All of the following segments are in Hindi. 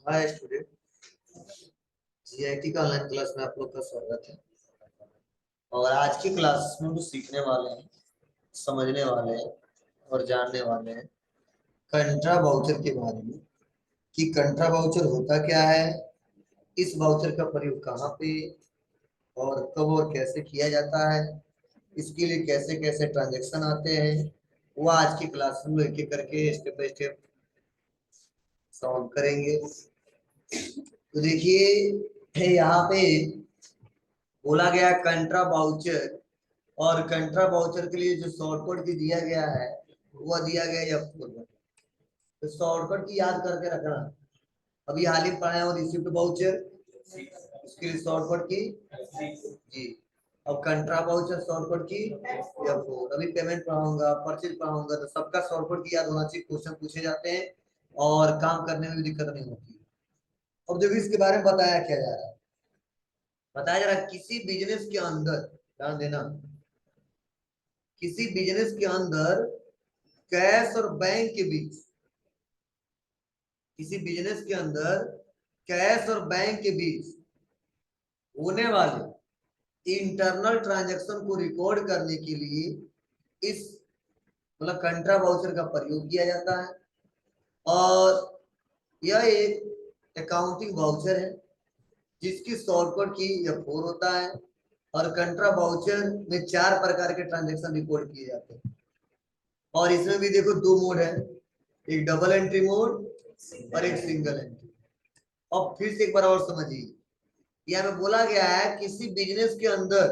हाय स्टूडेंट, जीआईटी का ऑनलाइन क्लास में आप लोग का स्वागत है। और आज की क्लास में हम सीखने वाले हैं, समझने वाले हैं और जानने वाले हैं कंट्रा वाउचर के बारे में कि कंट्रा वाउचर होता क्या है, इस वाउचर का प्रयोग कहाँ पे और कब और कैसे किया जाता है, इसके लिए कैसे कैसे ट्रांजेक्शन आते हैं, वो आज की क्लास में एक एक करके स्टेप बाय स्टेप सॉल्व करेंगे। तो देखिए यहाँ पे बोला गया कंट्रा वाउचर, और कंट्रा वाउचर के लिए जो शॉर्टकट की दिया गया है वो दिया गया F4। तो शॉर्टकट की याद करके रखना। अभी हाल ही पढ़ाए हो रिसिप्ट वाउचर, उसके लिए शॉर्टकट की जी। अब कंट्रा वाउचर शॉर्टकट की F4। अभी पेमेंट पढ़ाऊंगा, परचेज पढ़ाऊंगा, तो सबका शॉर्टकट की याद होना चाहिए। क्वेश्चन पूछे जाते हैं और काम करने में भी दिक्कत नहीं होती। अब देखिए इसके बारे में बताया क्या जा रहा है। बताया जा रहा है किसी बिजनेस के अंदर, ध्यान देना, किसी बिजनेस के अंदर कैश और बैंक के बीच, किसी बिजनेस के अंदर कैश और बैंक के बीच होने वाले इंटरनल ट्रांजैक्शन को रिकॉर्ड करने के लिए इस मतलब कंट्रा वाउचर का प्रयोग किया जाता है। और यह एक अकाउंटिंग वाउचर है जिसकी शॉर्टकट की F4 होता है। और कंट्रा वाउचर में 4 प्रकार के ट्रांजैक्शन रिकॉर्ड किए जाते हैं। और इसमें भी देखो 2 मोड है, एक डबल एंट्री मोड और एक सिंगल एंट्री। अब फिर से एक बार और समझिए, यहाँ पे बोला गया है किसी बिजनेस के अंदर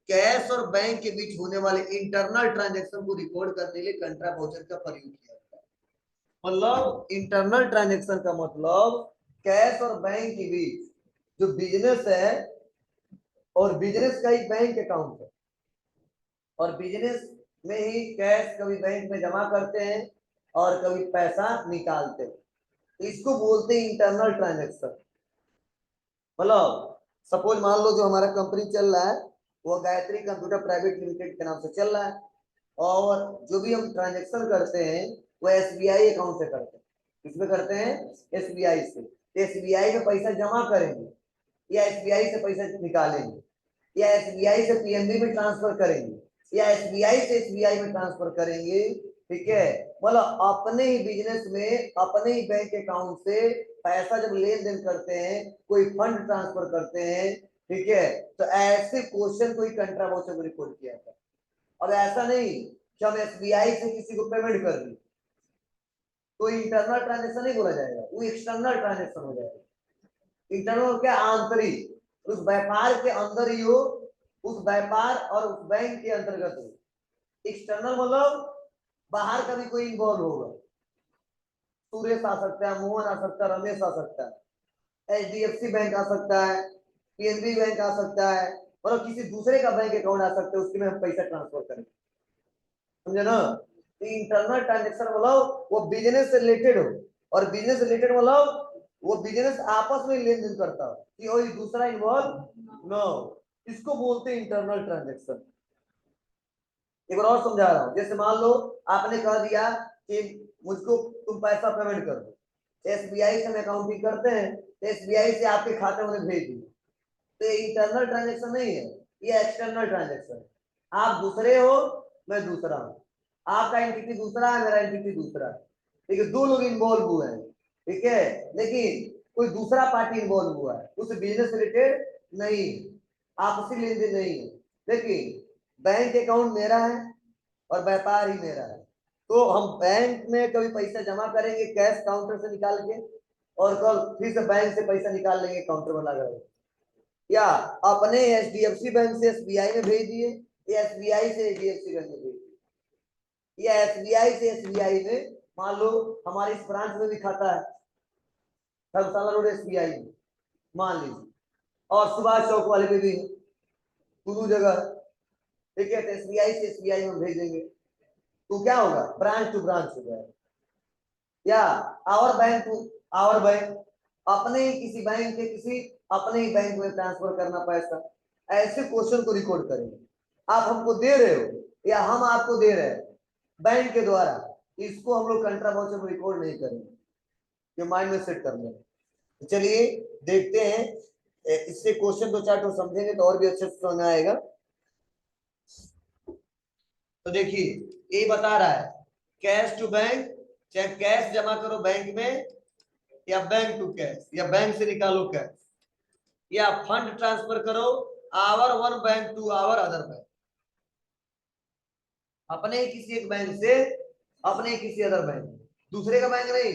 कैश और बैंक के बीच होने वाले इंटरनल ट्रांजैक्शन को रिकॉर्ड करने के लिए कंट्रा वाउचर का प्रयोग किया जाता है। मतलब इंटरनल ट्रांजैक्शन का मतलब कैश और बैंक के बीच जो बिजनेस है, और बिजनेस का ही बैंक अकाउंट है, और बिजनेस में ही कैश कभी बैंक में जमा करते हैं और कभी पैसा निकालते हैं, तो इसको बोलते हैं इंटरनल ट्रांजैक्शन। मतलब सपोज मान लो जो हमारा कंपनी चल रहा है वो गायत्री कंप्यूटर प्राइवेट लिमिटेड के नाम से चल रहा है, और जो भी हम ट्रांजैक्शन करते हैं वो एसबीआई अकाउंट से करते हैं। किसमें करते हैं? एसबीआई से। एसबीआई में पैसा जमा करेंगे या एसबीआई से पैसा निकालेंगे या एसबीआई से पीएनबी में ट्रांसफर करेंगे या एसबीआई से एसबीआई में ट्रांसफर करेंगे। ठीक है, मतलब अपने ही बिजनेस में अपने ही बैंक अकाउंट से पैसा जब लेन देन करते हैं, कोई फंड ट्रांसफर करते हैं, ठीक है, तो ऐसे क्वेश्चन को ही कंट्रा वाउचर में रिकॉर्ड किया जाता है। अब ऐसा नहीं कि हम एसबीआई से किसी को पेमेंट कर दी तो इंटरनल ट्रांजेक्शन नहीं बोला जाएगा, वो एक्सटर्नल ट्रांजेक्शन हो जाएगा। इंटरनल क्या? आंतरिक, उस व्यापार के अंदर ही हो, उस व्यापार और उस बैंक के अंतर्गत हो। एक्सटर्नल मतलब बाहर का भी कोई इन्वॉल्व होगा, सुरेश आ सकता है, मोहन आ सकता है, रमेश आ सकता है, एचडीएफसी बैंक आ सकता है, पीएनबी बैंक आ सकता है, मतलब किसी दूसरे का बैंक अकाउंट आ सकता है, उसके में हम पैसा ट्रांसफर करेंगे। समझे ना? तो इंटरनल ट्रांजेक्शन मतलब वो बिजनेस से रिलेटेड हो, और बिजनेस रिलेटेड मतलब वो बिजनेस आपस में लेन देन करता हो कि कोई दूसरा इन्वॉल्व ना हो, इसको बोलते हैं इंटरनल ट्रांजेक्शन। एक बार और समझा रहा हूं। जैसे मान लो आपने कह दिया कि मुझको तुम पैसा पेमेंट कर दो, एसबीआई से हम अकाउंटिंग करते हैं, तो एसबीआई से आपके खाते में भेज दिए, तो ये इंटरनल ट्रांजेक्शन नहीं है, ये एक्सटर्नल ट्रांजेक्शन। आप दूसरे हो, मैं दूसरा हूं, आपका एंटिटी दूसरा है, मेरा एंटिटी दूसरा है, ठीक है, 2 लोग इन्वॉल्व हुए हैं, ठीक है, लेकिन कोई दूसरा पार्टी इन्वॉल्व हुआ है, उस बिजनेस रिलेटेड नहीं, आपसी लेन देन नहीं है, लेकिन बैंक अकाउंट मेरा है और व्यापार ही मेरा है। तो हम बैंक में कभी पैसा जमा करेंगे कैश काउंटर से निकाल के, और कल फिर से बैंक से पैसा निकाल लेंगे काउंटर वाला गए, या अपने एचडीएफसी बैंक से एसबीआई में भेज दिए, या एसबीआई से एचडीएफसी बैंक में भेज दिए, या एसबीआई से एसबीआई में, मान लो हमारे इस ब्रांच में भी खाता है धर्मशाला रोड एसबीआई में, मान लीजिए, और सुभाष चौक वाले में भी दोनों जगह, ठीक है, तो एसबीआई से एसबीआई में भेजेंगे, तो क्या होगा? ब्रांच टू ब्रांच हो जाएगा, या our bank to our bank, अपने ही किसी बैंक के किसी अपने ही बैंक में ट्रांसफर करना पैसा। ऐसे क्वेश्चन को रिकॉर्ड करेंगे। आप हमको दे रहे हो या हम आपको दे रहे हैं बैंक के द्वारा, इसको हम लोग कंट्रा वाउचर में रिकॉर्ड नहीं करेंगे, ये माइंड में सेट कर लें। चलिए देखते हैं, इससे क्वेश्चन दो चार तो समझेंगे तो और भी अच्छे से समझ आएगा। तो देखिए ये बता रहा है कैश टू बैंक, चाहे कैश जमा करो बैंक में, या बैंक टू कैश, या बैंक से निकालो कैश, या फंड ट्रांसफर करो our one bank to our other bank, अपने किसी एक बैंक से अपने किसी अदर बैंक, दूसरे का बैंक नहीं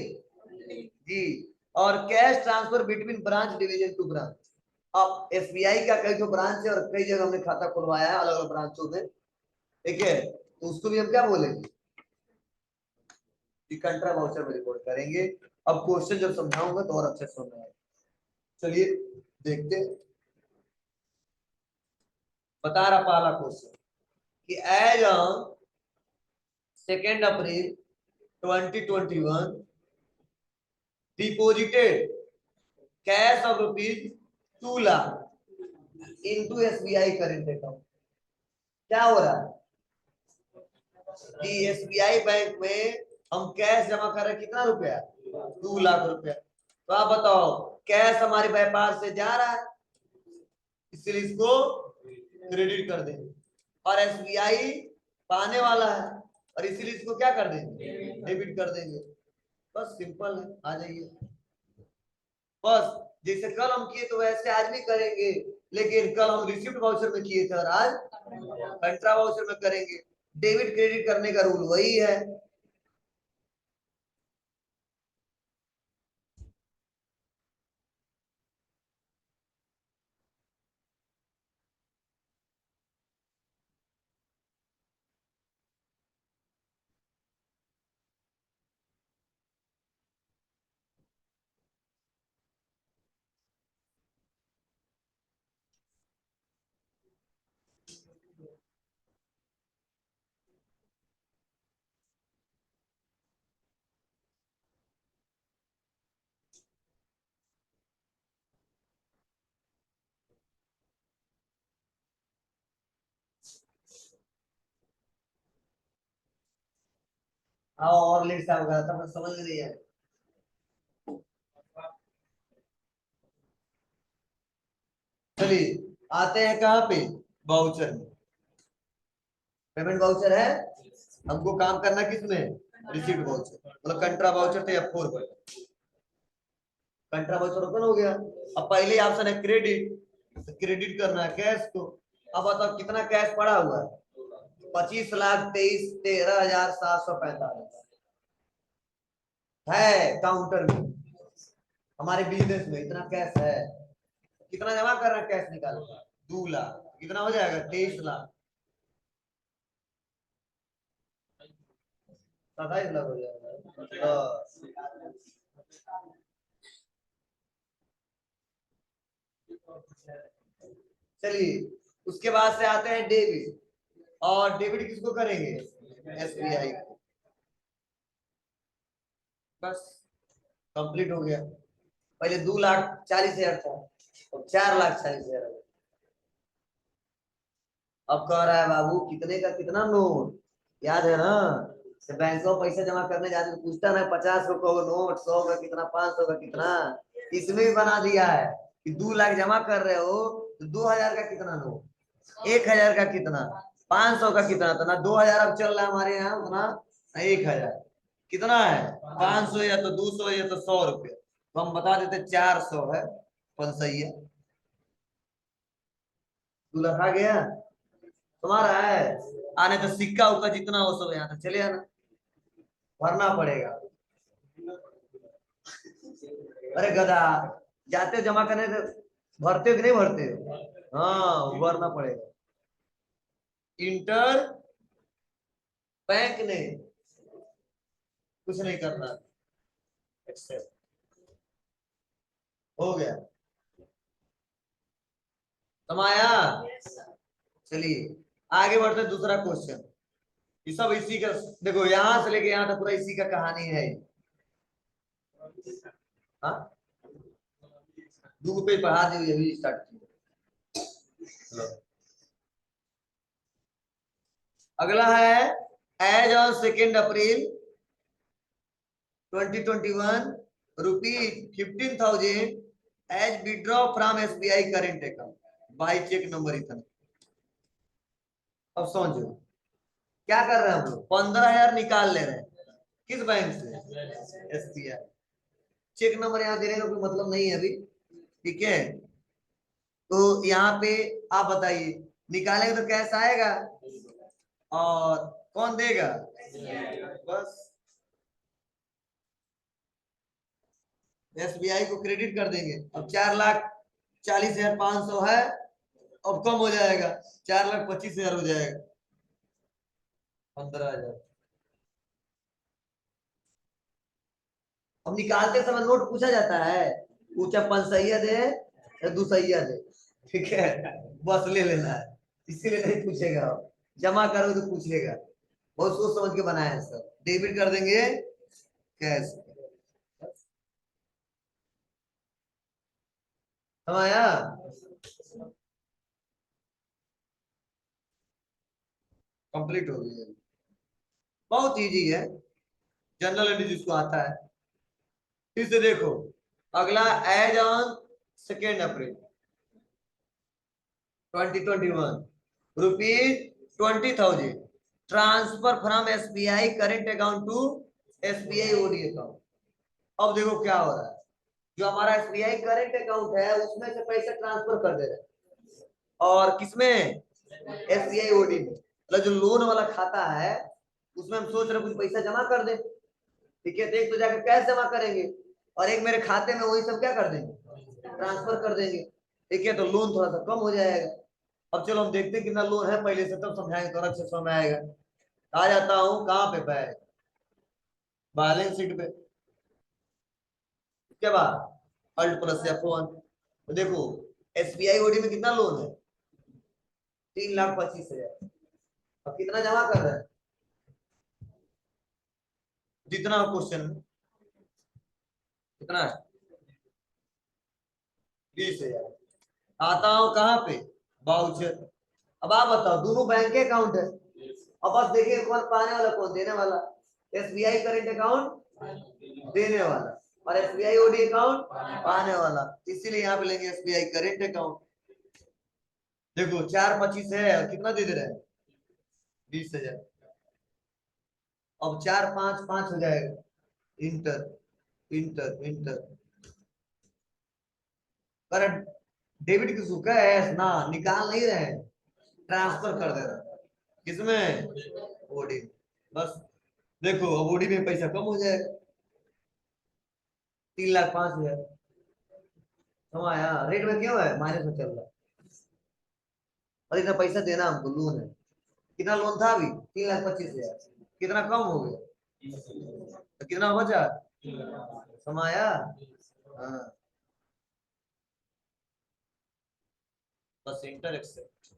जी। और cash transfer between branch division to branch. अब एसबीआई का कई तो ब्रांच है और कई जगह हमने खाता खुलवाया है अलग अलग ब्रांचों में, ठीक है, तो उसको भी हम क्या बोलेंगे कि कंट्रा वाउचर में रिकॉर्ड करेंगे। अब क्वेश्चन जब समझाऊंगा तो और अच्छे से समझ आएगा। चलिए देखते हैं। बता रहा पहला क्वेश्चन कि as on 2 April 2021 deposited cash of ₹2 lakh into SBI current account. क्या हो रहा है कि एसबीआई बैंक में हम कैश जमा कर रहे हैं, कितना रुपया, 2 लाख रुपया। तो आप बताओ कैश हमारे व्यापार से जा रहा है इसलिए इसको क्रेडिट कर देंगे, और एसबीआई पाने वाला है और इसीलिए इसको क्या कर देंगे, डेबिट कर देंगे। बस सिंपल है, आ जाइए। बस जैसे कल हम किए तो वैसे आज भी करेंगे, लेकिन कल हम रिसिप्ट वाउचर में किए थे और आज कंट्रा वाउचर में करेंगे। डेबिट क्रेडिट करने का रूल वही है। आओ और लेट साहब का था, समझ नहीं है। चलिए आते हैं कहाँ पे, वाउचर में। पेमेंट वाउचर है, हमको काम करना किसमें, रिसीप्ट वाउचर, मतलब कंट्रा वाउचर थे F4 पर, कंट्रा वाउचर ओपन हो गया। अब पहले ऑप्शन है क्रेडिट, तो क्रेडिट करना है कैश को। अब बताओ कितना कैश पड़ा हुआ है, 25,23,13,745 है काउंटर में, हमारे बिजनेस में इतना कैश है। कितना जमा कर रहे हैं, कैश निकालो 2 लाख, कितना हो जाएगा 23 लाख, 27 लाख हो जाएगा। चलिए उसके बाद से आते हैं डेबिट, और डेबिट किसको करेंगे, एसबीआई को। बस कंप्लीट हो गया। पहले 2,40,000 था, अब 4,40,000। अब कह रहा है बाबू कितने का कितना नोट, याद है ना, तो बैंक में पैसा जमा करने जाते तो पूछता ना 50 का नोट, 100 का कितना, 500 का कितना। इसमें भी बना दिया है कि 2 लाख जमा कर रहे हो तो 2,000 का कितना नोट, 1,000 का कितना, 500 का कितना, तो ना 2,000 अब चल रहा है हमारे यहाँ उतना, 1,000 कितना है, 500 या तो 200 या तो 100 रुपया, तो हम बता देते 400 है, पर सही है। 2 लाख आ गया तुम्हारा है, आने तो सिक्का उक्का जितना हो सब यहाँ तक चले आना, भरना पड़ेगा। अरे गधा, जाते हो जमा करने तो भरते हो कि नहीं भरते हो, हाँ भरना पड़ेगा। इंटर बैंक ने कुछ नहीं करना, एक्सेप्ट हो गया, समाया। चलिए आगे बढ़ते हैं, दूसरा क्वेश्चन। ये सब इसी का, देखो यहां से लेके यहां तक पूरा इसी का कहानी है। हाँ दो पे पढ़ा दी, अभी स्टार्ट किया। अगला है as on 2 April 2021 ₹15,000 as withdraw from SBI current account by cheque number इतना। अब समझो क्या कर रहे हैं हम लोग, 15,000 निकाल ले रहे हैं किस बैंक से, एसबीआई। चेक नंबर यहाँ देने का कोई मतलब नहीं है अभी, ठीक है। तो यहाँ पे आप बताइए, निकालेंगे तो कैश आएगा, और कौन देगा, बस एसबीआई को क्रेडिट कर देंगे। अब 4,40,500 है, अब कम हो जाएगा, 4,25,000 हो जाएगा, 15,000। अब निकालते समय नोट पूछा जाता है, पूछा 5 सैया दे या 2 सैया दे, ठीक है, बस ले लेना है, इसीलिए नहीं पूछेगा। जमा करो तो पूछेगा, बहुत सोच समझ के बनाया है सर। डेबिट कर देंगे कैश, समाया। कंप्लीट हो गई है, बहुत इजी है, जनरल नॉलेज जिसको आता है। फिर से देखो, अगला as on 2 April 2021 ₹20,000 transfer from SBI current account to SBI OD account. अब देखो क्या हो रहा है, जो हमारा एसबीआई करेंट अकाउंट है उसमें से पैसे ट्रांसफर कर दे रहे हैं, और किसमें, एसबीआई ओडी में, मतलब जो लोन वाला खाता है उसमें हम सोच रहे कुछ पैसा जमा कर दे, ठीक है। तो एक तो जाकर कैश जमा करेंगे, और एक मेरे खाते में वही सब क्या कर देंगे, ट्रांसफर कर देंगे, ठीक है। तो लोन थोड़ा सा कम हो जाएगा। अब चलो हम देखते हैं कितना लोन है पहले से, तब समझाएंगे, तो अच्छे समझ में आएगा। आ जाता हूँ कहाँ पे, बैग बैलेंस शीट पे, उसके बाद अल्ट प्लस F1। तो देखो एसबीआई ओडी में कितना लोन है, 3,25,000। अब कितना जमा कर रहे हैं, जितना क्वेश्चन में कितना है, 20,000। आता हूं कहाँ पे, बाउचर। अब आप बताओ, दोनों बैंक के अकाउंट है, अब बस देखिए कौन पाने वाला कौन देने वाला, एसबीआई करेंट अकाउंट देने वाला, और एसबीआई ओडी अकाउंट पाने वाला, इसीलिए यहाँ पे लेंगे एसबीआई करेंट अकाउंट। देखो 4,25 है, और कितना दे दे रहे हैं, 20,000। अब 4,5,5 हो जाएगा, इंटर इंटर इंटर, पर डेबिट किसको, कैश ना, निकाल नहीं रहे हैं, ट्रांसफर कर दे रहे हैं, किसमें, ओडी। बस देखो अब ओडी में पैसा कम हो जाएगा, 3,05,000। समझ आया, रेट में क्यों है, माइनस में चल रहा है, और इतना पैसा देना हमको, लोन है। कितना लोन था अभी, 3,25,000, कितना कम हो गया, तो कितना बचा, समझ आया। हाँ, बस इंटर एक्सेप्ट।